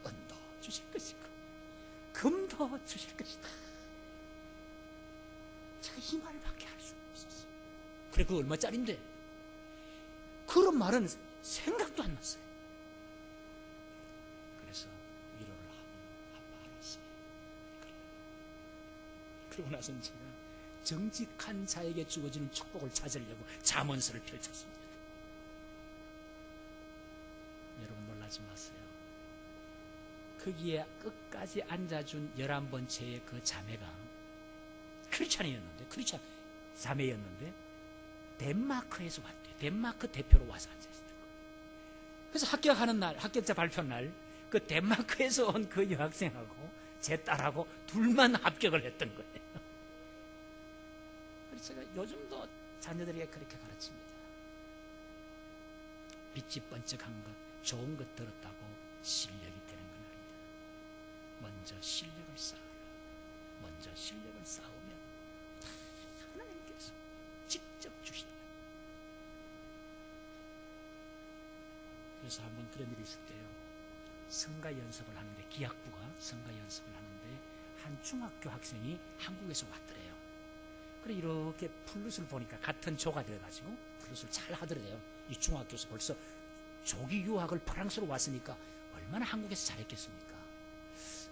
은도 주실 것이고 금도 주실 것이다. 제가 이 말밖에 할 수 없었어요. 그래, 그거 얼마짜린데? 그런 말은 생각도 안 났어요. 그래서 위로를 하고 아빠 알았어요. 그러고 나서는 제가 정직한 자에게 주어지는 축복을 찾으려고 잠언서를 펼쳤습니다. 여러분 놀라지 마세요. 거기에 끝까지 앉아준 11번째의 그 자매가 크리스찬이었는데, 크리스찬 자매였는데 덴마크에서 왔대요. 덴마크 대표로 와서 앉아있었던 거예요. 그래서 합격하는 날, 합격자 발표 날, 그 덴마크에서 온 그 여학생하고 제 딸하고 둘만 합격을 했던 거예요. 그래서 제가 요즘도 자녀들에게 그렇게 가르칩니다. 빛이 번쩍한 것, 좋은 것 들었다고 실력이 되는 건 아니다. 먼저 실력을 쌓아라. 먼저 실력을 쌓으면 하나님께서 직접 주신다. 그래서 한번 그런 일이 있을 때요, 성가 연습을 하는데, 기악부가 성가 연습을 하는데 한 중학교 학생이 한국에서 왔더래요. 그래 이렇게 플룻을 보니까 같은 조가 돼가지고 플룻을 잘 하더래요. 이 중학교에서 벌써 조기 유학을 프랑스로 왔으니까 얼마나 한국에서 잘했겠습니까?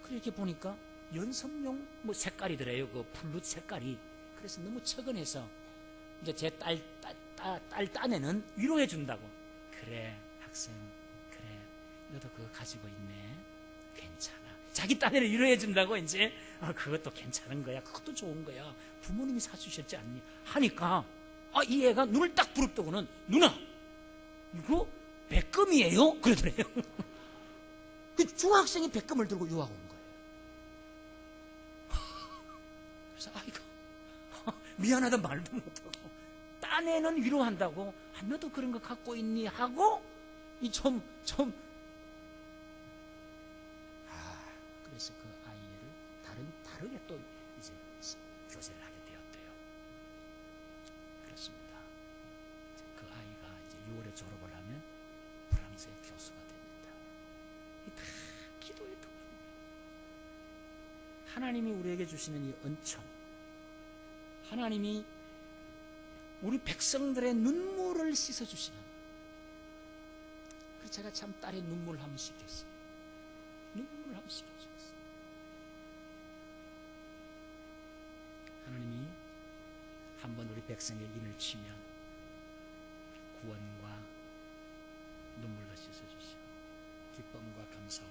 그래 이렇게 보니까 연습용 뭐 색깔이더래요. 그 플룻 색깔이. 그래서 너무 처근해서 이제 제 딸 딴에는 위로해 준다고. 그래 학생, 그래 너도 그거 가지고 있네. 괜찮아. 자기 딴에는 위로해 준다고. 이제 그것도 괜찮은 거야. 그것도 좋은 거야. 부모님이 사주셨지 않니? 하니까 이 애가 눈을 딱 부릅뜨고는, 누나 이거 백금이에요? 그러더래요. 그 중학생이 백금을 들고 유학 온 거예요. 그래서 아이고 미안하다 말도 못하고, 딴애는 위로한다고 너도 그런 거 갖고 있니? 하고 그래서 그 아이를 다르게 또 이제 교세를 하게 되었대요. 그렇습니다. 그 아이가 이제 6월에 졸업을 하면 프랑스의 교수가 됩니다. 이 다 기도의 덕분입니다. 하나님이 우리에게 주시는 이 은총, 하나님이 우리 백성들의 눈물을 씻어주시는, 그래서 제가 참 딸의 눈물 한번 씻겼어요. 눈물 한번 씻겨주셨어요. 하나님이 한번 우리 백성의 인을 치면 구원과 눈물로 씻어주시고 기쁨과 감사와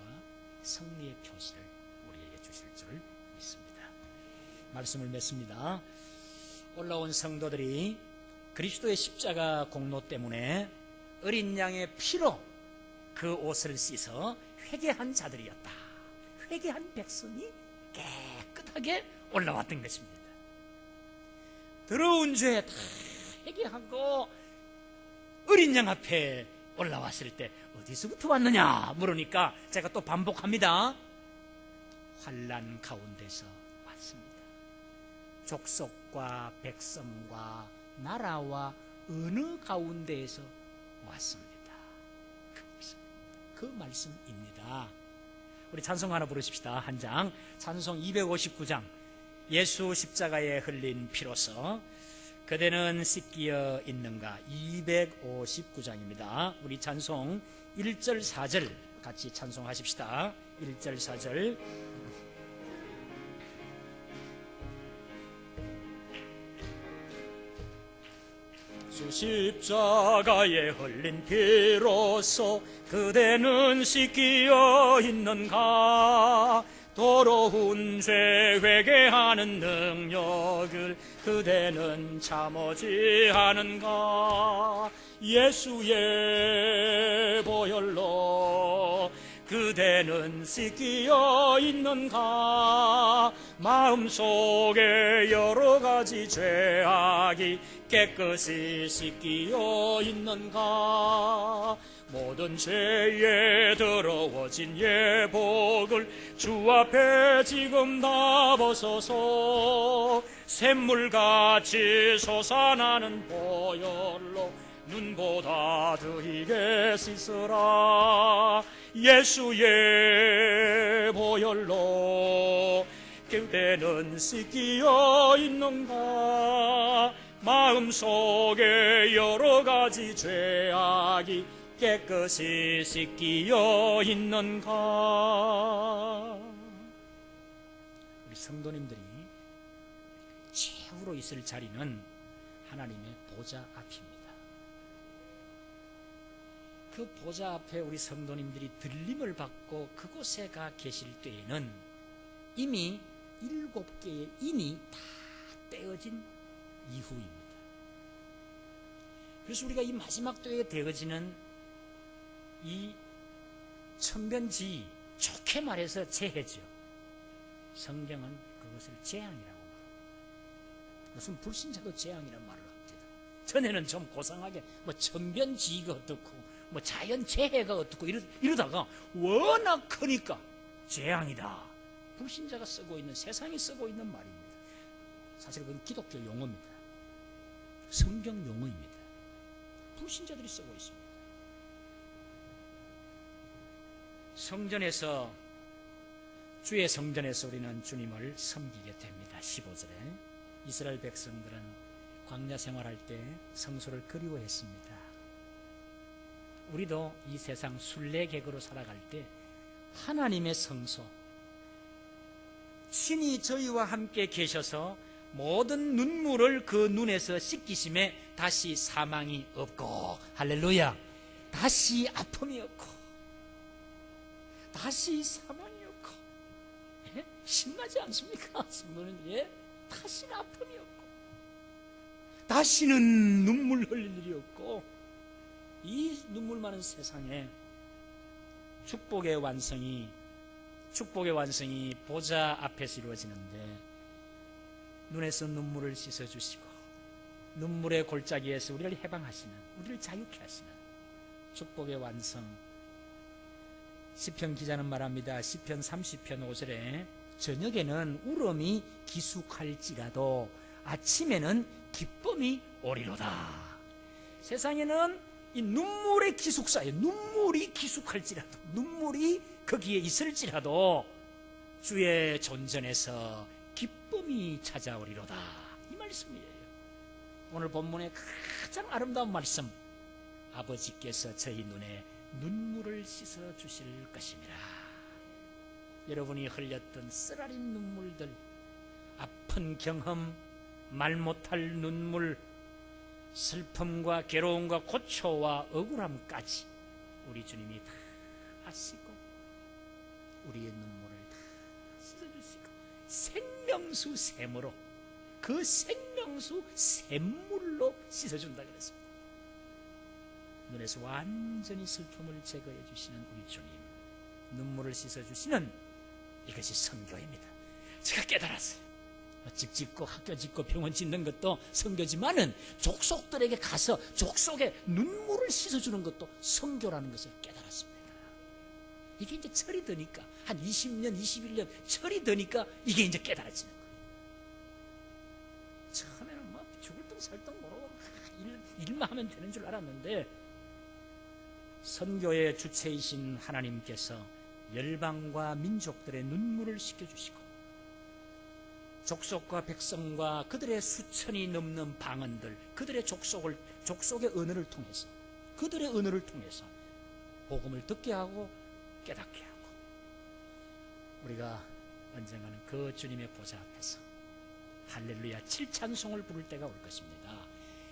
승리의 표시를 우리에게 주실 줄 믿습니다. 말씀을 맺습니다. 올라온 성도들이 그리스도의 십자가 공로 때문에 어린 양의 피로 그 옷을 씻어 회개한 자들이었다. 회개한 백성이 깨끗하게 올라왔던 것입니다. 더러운 죄 다 회개하고 어린 양 앞에 올라왔을 때 어디서부터 왔느냐 물으니까 제가 또 반복합니다. 환난 가운데서 왔습니다. 족속과 백성과 나라와 어느 가운데에서 왔습니다. 그 말씀입니다. 우리 찬송 하나 부르십시다. 한 장. 찬송 259장. 예수 십자가에 흘린 피로서 그대는 씻기어 있는가. 259장입니다. 우리 찬송 1절 4절 같이 찬송하십시다. 1절 4절. 주 십자가에 흘린 피로서 그대는 씻기어 있는가. 더러운 죄 회개하는 능력을 그대는 참으지 않은가. 예수의 보혈로 그대는 씻기어 있는가. 마음속에 여러 가지 죄악이 깨끗이 씻기어 있는가. 모든 죄에 더러워진 예복을 주 앞에 지금 다 벗어서 샘물같이 솟아나는 보혈로 눈보다 더이게 씻으라. 예수의 보혈로 그대는 씻기어 있는가. 마음속에 여러 가지 죄악이 깨끗이 씻기어 있는가. 우리 성도님들이 최후로 있을 자리는 하나님의 보좌 앞입니다. 그 보좌 앞에 우리 성도님들이 들림을 받고 그곳에 가 계실 때에는 이미 7개의 인이 다 떼어진 이후입니다. 그래서 우리가 이 마지막 때에 되어지는 이 천변지, 좋게 말해서 재해죠. 성경은 그것을 재앙이라고 말합니다. 무슨 불신자도 재앙이라는 말을 합니다. 전에는 좀 고상하게 뭐 천변지가 어떻고 뭐 자연재해가 어떻고 이러다가 워낙 크니까 재앙이다. 불신자가 쓰고 있는, 세상이 쓰고 있는 말입니다. 사실 그건 기독교 용어입니다. 성경 용어입니다. 불신자들이 쓰고 있습니다. 성전에서, 주의 성전에서 우리는 주님을 섬기게 됩니다. 15절에 이스라엘 백성들은 광야 생활할 때 성소를 그리워했습니다. 우리도 이 세상 순례객으로 살아갈 때 하나님의 성소, 신이 저희와 함께 계셔서 모든 눈물을 그 눈에서 씻기심에 다시 사망이 없고, 할렐루야, 다시 아픔이 없고 다시 사망이 없고, 예? 신나지 않습니까? 성도는, 예? 다시는 아픔이 없고 다시는 눈물 흘릴 일이 없고, 이 눈물 많은 세상에 축복의 완성이 보좌 앞에서 이루어지는데, 눈에서 눈물을 씻어주시고 눈물의 골짜기에서 우리를 해방하시는, 우리를 자유케 하시는 축복의 완성. 시편 기자는 말합니다. 시편 30편 5절에 저녁에는 울음이 기숙할지라도 아침에는 기쁨이 오리로다. 세상에는 이 눈물의 기숙사에, 눈물이 기숙할지라도, 눈물이 거기에 있을지라도 주의 존전에서 기쁨이 찾아오리로다. 이 말씀이에요. 오늘 본문의 가장 아름다운 말씀, 아버지께서 저희 눈에 눈물을 씻어 주실 것입니다. 여러분이 흘렸던 쓰라린 눈물들, 아픈 경험, 말 못할 눈물, 슬픔과 괴로움과 고초와 억울함까지 우리 주님이 다 아시고 우리의 눈물을 다 씻어주시고 생명수 샘으로, 그 생명수 샘물로 씻어준다 그랬습니다. 눈에서 완전히 슬픔을 제거해 주시는 우리 주님, 눈물을 씻어주시는, 이것이 선교입니다. 제가 깨달았어요. 집 짓고 학교 짓고 병원 짓는 것도 선교지만은 족속들에게 가서 족속의 눈물을 씻어주는 것도 선교라는 것을 깨달았습니다. 이게 이제 철이 드니까, 한 20년 21년 철이 드니까 이게 이제 깨달아지는 거예요. 처음에는 뭐 죽을 둥 살 둥 모르고 일만 하면 되는 줄 알았는데, 선교의 주체이신 하나님께서 열방과 민족들의 눈물을 씻겨주시고, 족속과 백성과 그들의 수천이 넘는 방언들, 그들의 족속의 언어를 통해서, 그들의 언어를 통해서 복음을 듣게 하고 깨닫게 하고, 우리가 언젠가는 그 주님의 보좌 앞에서 할렐루야 7찬송을 부를 때가 올 것입니다.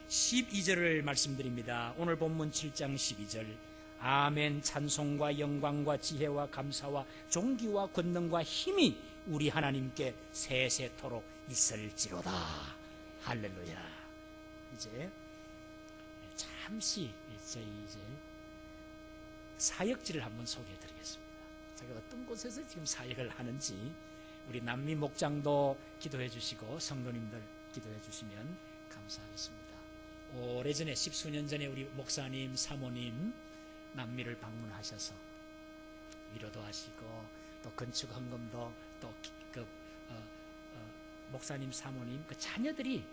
12절을 말씀드립니다. 오늘 본문 7장 12절. 아멘. 찬송과 영광과 지혜와 감사와 존귀와 권능과 힘이 우리 하나님께 세세토록 있을지로다. 할렐루야. 이제 잠시 저희 이제 사역지를 한번 소개해 드리겠습니다. 제가 어떤 곳에서 지금 사역을 하는지 우리 남미 목장도 기도해 주시고 성도님들 기도해 주시면 감사하겠습니다. 오래전에 10수년 전에 우리 목사님, 사모님 남미를 방문하셔서 위로도 하시고 또 건축 헌금도 또 목사님, 사모님 그 자녀들이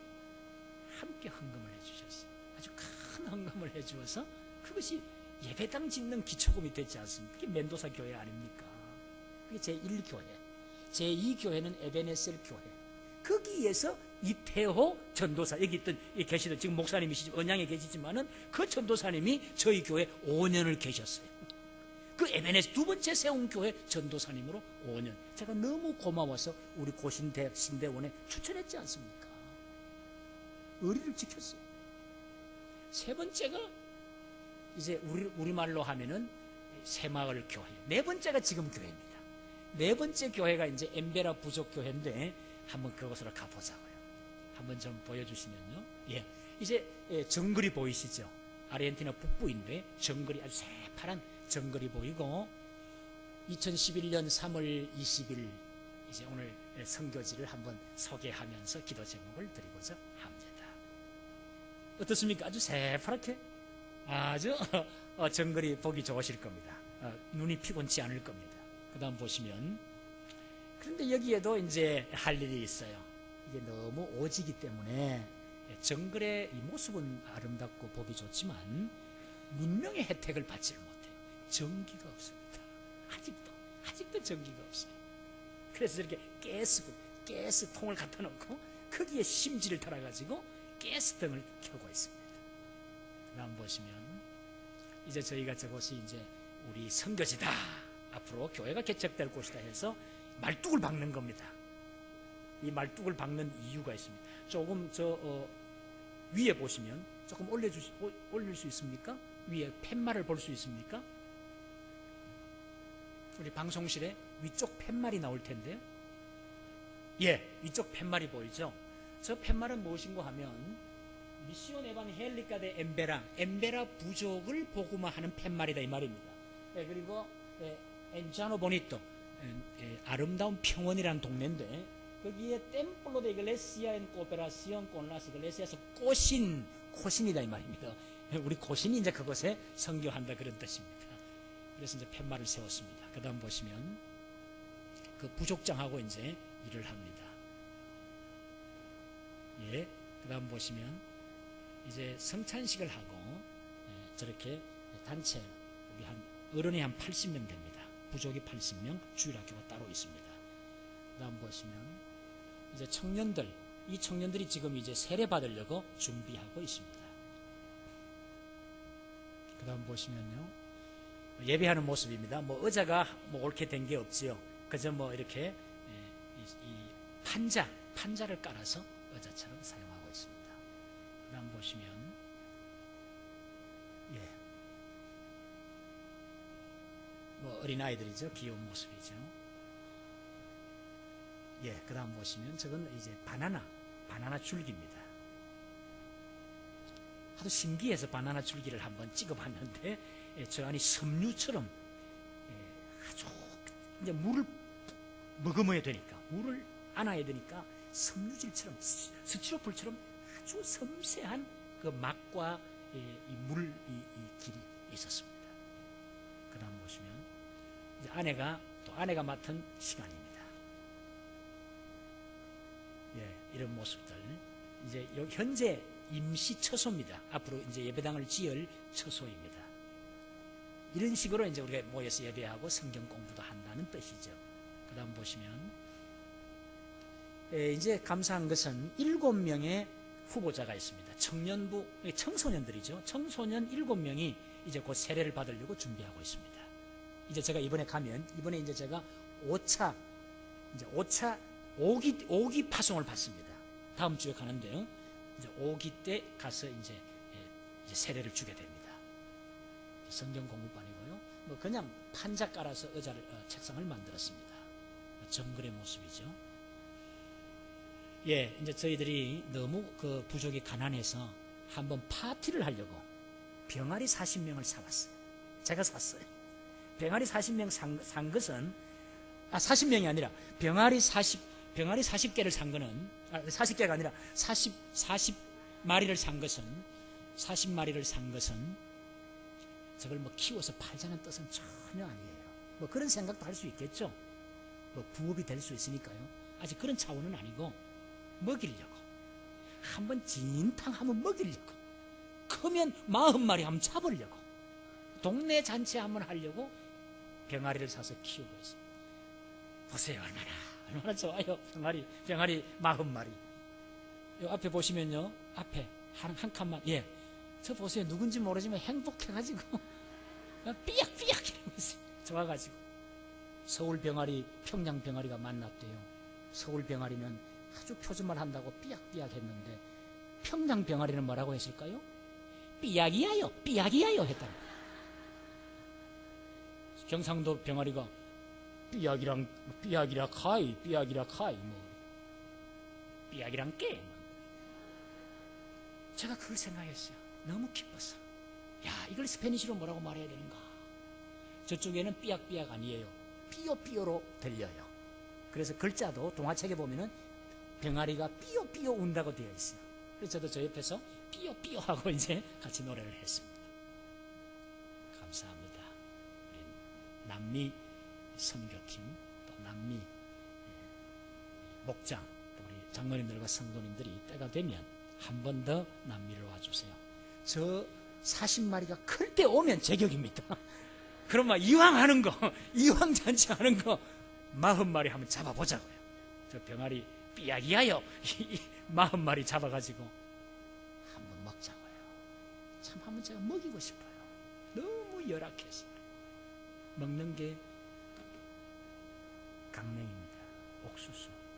함께 헌금을 해주셨어요. 아주 큰 헌금을 해주어서 그것이 예배당 짓는 기초금이 되지 않습니까? 그게 멘도사 교회 아닙니까? 그게 제1교회, 제2교회는 에베네셀 교회. 거기에서 이태호 전도사, 여기 있던 계시던 지금 목사님이시지 언양에 계시지만은 그 전도사님이 저희 교회 5년을 계셨어요. 그 에베네셀 두 번째 세운 교회 전도사님으로 5년. 제가 너무 고마워서 우리 고신대 신대원에 추천했지 않습니까? 의리를 지켰어요. 세 번째가 이제 우리말로 하면은 새마을 교회. 네 번째가 지금 교회입니다. 네 번째 교회가 이제 엠베라 부족 교회인데 한번 그곳으로 가보자고요. 한번 좀 보여주시면요. 예, 이제 정글이 보이시죠? 아르헨티나 북부인데 정글이 아주 새파란 정글이 보이고 2011년 3월 20일 이제 오늘 선교지를 한번 소개하면서 기도 제목을 드리고자 합니다. 어떻습니까? 아주 새파랗게 아주 정글이 보기 좋으실 겁니다. 눈이 피곤치 않을 겁니다. 그 다음 보시면 그런데 여기에도 이제 할 일이 있어요. 이게 너무 오지기 때문에 정글의 이 모습은 아름답고 보기 좋지만 문명의 혜택을 받지를 못해요. 전기가 없습니다. 아직도 전기가 없어요. 그래서 이렇게 가스통을 갖다 놓고 거기에 심지를 달아가지고 가스등을 켜고 있습니다. 다음 보시면 이제 저희가 저곳이 이제 우리 선교지다. 앞으로 교회가 개척될 곳이다 해서 말뚝을 박는 겁니다. 이 말뚝을 박는 이유가 있습니다. 조금 위에 보시면 조금 올릴 수 있습니까? 위에 팻말을 볼 수 있습니까? 우리 방송실에 위쪽 팻말이 나올 텐데요. 예, 위쪽 팻말이 보이죠? 저 팻말은 무엇인가 하면 미시온 에반헬리카 데 엠베라 부족을 복음화하는 팻말이다 이 말입니다. 예, 그리고 엔자노 보니토 아름다운 평원이라는 동네인데 거기에 템플로 데 이글레시아 엔 코페라시온 콘라스 이글레시아에서 코신이다 이 말입니다. 우리 코신이 이제 그곳에 선교한다 그런 뜻입니다. 그래서 이제 팻말을 세웠습니다. 그 다음 보시면 그 부족장하고 이제 일을 합니다. 예, 그 다음 보시면 이제 성찬식을 하고 저렇게 단체 우리 어른이 한 80명 됩니다. 부족이 80명, 주일학교가 따로 있습니다. 그 다음 보시면 이제 이 청년들이 지금 이제 세례 받으려고 준비하고 있습니다. 그 다음 보시면요. 예배하는 모습입니다. 뭐 의자가 뭐 옳게 된 게 없지요. 그저 뭐 이렇게 이 판자를 깔아서 의자처럼 사용하고 있습니다. 그 다음 보시면 뭐 어린아이들이죠. 귀여운 모습이죠. 예, 그 다음 보시면 저건 이제 바나나 줄기입니다. 하도 신기해서 바나나 줄기를 한번 찍어봤는데 저 안이 섬유처럼 아주 이제 물을 머금어야 되니까 물을 안아야 되니까 섬유질처럼 스티로폴처럼 아주 섬세한 그 막과 이 길이 있었습니다. 그 다음 보시면 이제 아내가 맡은 시간입니다. 예, 이런 모습들 이제 현재 임시 처소입니다. 앞으로 이제 예배당을 지을 처소입니다. 이런 식으로 이제 우리가 모여서 예배하고 성경 공부도 한다는 뜻이죠. 그 다음 보시면 이제 감사한 것은 7명의 후보자가 있습니다. 청소년들이죠. 청소년 7명이 이제 곧 세례를 받으려고 준비하고 있습니다. 이제 제가 이번에 이제 제가 5기 파송을 받습니다. 다음 주에 가는데요. 이제 5기 때 가서 이제 세례를 주게 됩니다. 성경 공부반이고요. 뭐 그냥 판자 깔아서 책상을 만들었습니다. 정글의 모습이죠. 예, 이제 저희들이 너무 그 부족이 가난해서 한번 파티를 하려고 병아리 40명을 사왔어요. 제가 샀어요. 병아리 40명 산 것은 40명이 아니라 병아리 40개를 산 거는 40개가 아니라 40마리를 산 것은 40마리를 산 것은 저걸 뭐 키워서 팔자는 뜻은 전혀 아니에요. 뭐 그런 생각도 할 수 있겠죠. 뭐 부업이 될 수 있으니까요. 아직 그런 차원은 아니고 먹이려고 한번 진탕 한번 먹이려고 크면 40마리 한번 잡으려고 동네 잔치 한번 하려고 병아리를 사서 키우고 있습니다. 보세요. 얼마나 좋아요. 병아리 40마리. 요 앞에 보시면요. 앞에 한 칸만. 예. 저 보세요. 누군지 모르지만 행복해가지고 삐약삐약 이러면서 좋아가지고 서울 병아리 평양 병아리가 만났대요. 서울 병아리는 아주 표준말 한다고 삐약삐약 했는데 평양 병아리는 뭐라고 했을까요? 삐약이야요 했다. 경상도 병아리가 삐약이라 카이 삐약이랑 깨. 제가 그걸 생각했어요. 너무 기뻤어. 야, 이걸 스페니쉬로 뭐라고 말해야 되는가? 저쪽에는 삐약삐약 아니에요. 삐요삐요로 들려요. 그래서 글자도 동화책에 보면은 병아리가 삐요삐요 운다고 되어 있어요. 그래서 저도 저 옆에서 삐요삐요 하고 이제 같이 노래를 했습니다. 감사합니다. 우리 남미 선교팀, 또 남미 목장, 또 우리 장로님들과 성도님들이 때가 되면 한 번 더 남미를 와주세요. 저 40마리가 클 때 오면 제격입니다. 그럼 막 이왕 하는 거, 이왕 잔치 하는 거 40마리 한번 잡아보자고요. 저 병아리 삐약이야요. 40마리 잡아가지고 한번 먹자고요. 참 한번 제가 먹이고 싶어요. 너무 열악해서. 먹는 게 강냉입니다. 옥수수.